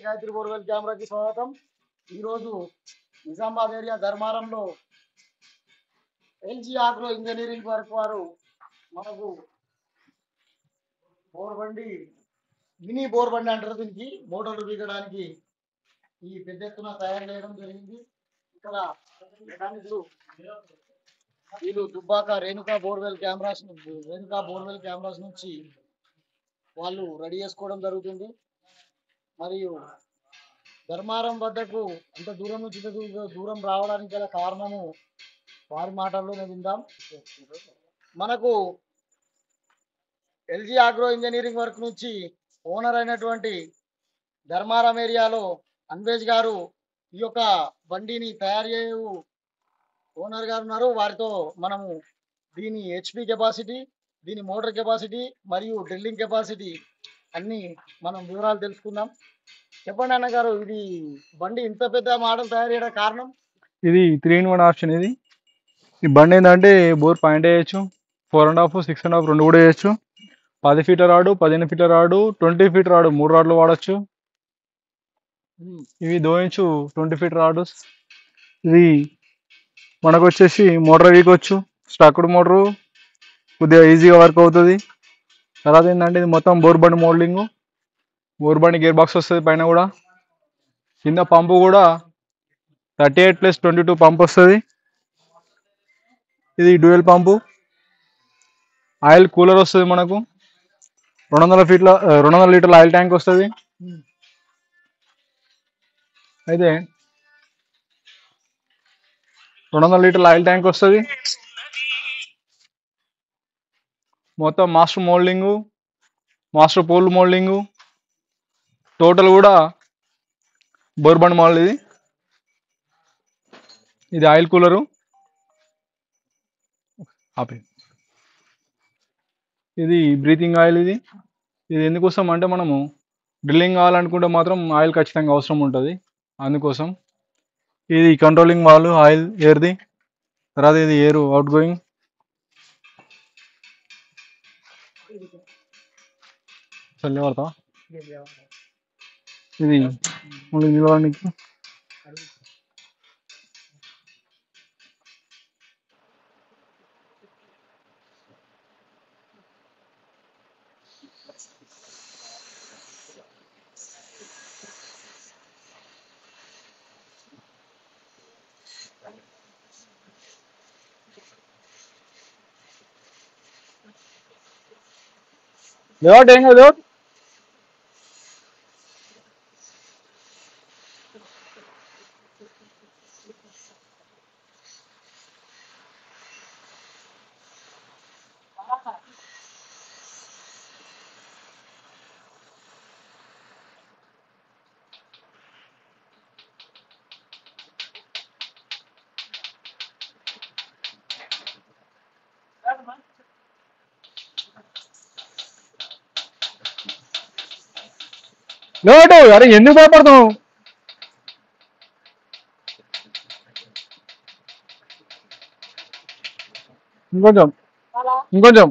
Gayatri borewell కెమెరాకి స్వాగతం. ఈరోజు నిజామాబాద్ ఏరియా ధర్మారంలో ఎల్జీ ఆగ్రో ఇంజనీరింగ్ వర్క్ వారు మనకు బోర్బండి మినీ బోర్బండి అంటారు, దీనికి మోటార్లు దిగడానికి ఈ పెద్ద ఎత్తున తయారు చేయడం జరిగింది. ఇక్కడ మెకానిక్లు వీళ్ళు దుబ్బాక రేణుకా బోర్వెల్ కెమెరాస్ నుంచి వాళ్ళు రెడీ చేసుకోవడం జరుగుతుంది. మరియు ధర్మారం వద్దకు అంత దూరం నుంచి దూరం రావడానికి గల కారణము వారి మాటల్లోనే విందాం. మనకు ఎల్జీ ఆగ్రో ఇంజనీరింగ్ వర్క్ నుంచి ఓనర్ అయినటువంటి ధర్మారం ఏరియాలో అన్వేజ్ గారు ఈ యొక్క బండిని తయారు చేయు ఓనర్ గారు ఉన్నారు. వారితో మనము దీని హెచ్పి కెపాసిటీ, దీని మోటార్ కెపాసిటీ మరియు డ్రిల్లింగ్ కెపాసిటీ అన్ని మనం వివరాలు తెలుసుకుందాం. చెప్పండి అన్నగారు, ఇది బండి ఇంత పెద్ద మోడల్ తయారు చేయడం కారణం? ఇది 3-in-1 ఆప్షన్. ఈ బండి ఏంటంటే బోర్ పాయింట్ వేయచ్చు, 4.5, 6.5 రెండు కూడా వేయచ్చు. 10 ఫీట్ల రాడు, 15 ఫీట్ల రాడు, 20 ఫీట్ రాడు, 3 రాడ్లు వాడచ్చు. ఇవి 2 ఇంచు 20 ఫీట్ రాడు. ఇది మనకు వచ్చేసి మోటార్ వీకొచ్చు, స్టాక్డ్ మోటరు కొద్దిగా ఈజీగా వర్క్ అవుతుంది. తర్వాత ఏంటంటే ఇది మొత్తం బోర్ బండి మోల్డింగ్, బోర్ బండి గేర్ బాక్స్ వస్తుంది. పైన కూడా కింద పంపు కూడా 38+22 పంప్ వస్తుంది. ఇది డ్యూయల్ పంపు. ఆయిల్ కూలర్ వస్తుంది. మనకు 200 లీటర్ల ఆయిల్ ట్యాంక్ వస్తుంది. అయితే 200 లీటర్ల ఆయిల్ ట్యాంక్ వస్తుంది. మొత్తం మాస్టర్ మోల్డింగు, మాస్టర్ పోల్ మోల్డింగు, టోటల్ కూడా బోర్బండ్ మోడల్. ఇది ఆయిల్ కూలరు. ఇది బ్రీతింగ్ ఆయిల్. ఇది ఎందుకోసం అంటే మనము డ్రిల్లింగ్ కావాలనుకుంటే మాత్రం ఆయిల్ ఖచ్చితంగా అవసరం ఉంటుంది, అందుకోసం. ఇది కంట్రోలింగ్ వాల్వ్ ఆయిల్ ఎయిర్ది. తర్వాత ఇది ఎయిర్ అవుట్ గోయింగ్. పడతా ఇది నిలవడానికి. లేవట్ ఏం కాదు. లేవటు అరే ఎందుకు భయపడతావు? ఇంకొంచెం ఇంకొంచెం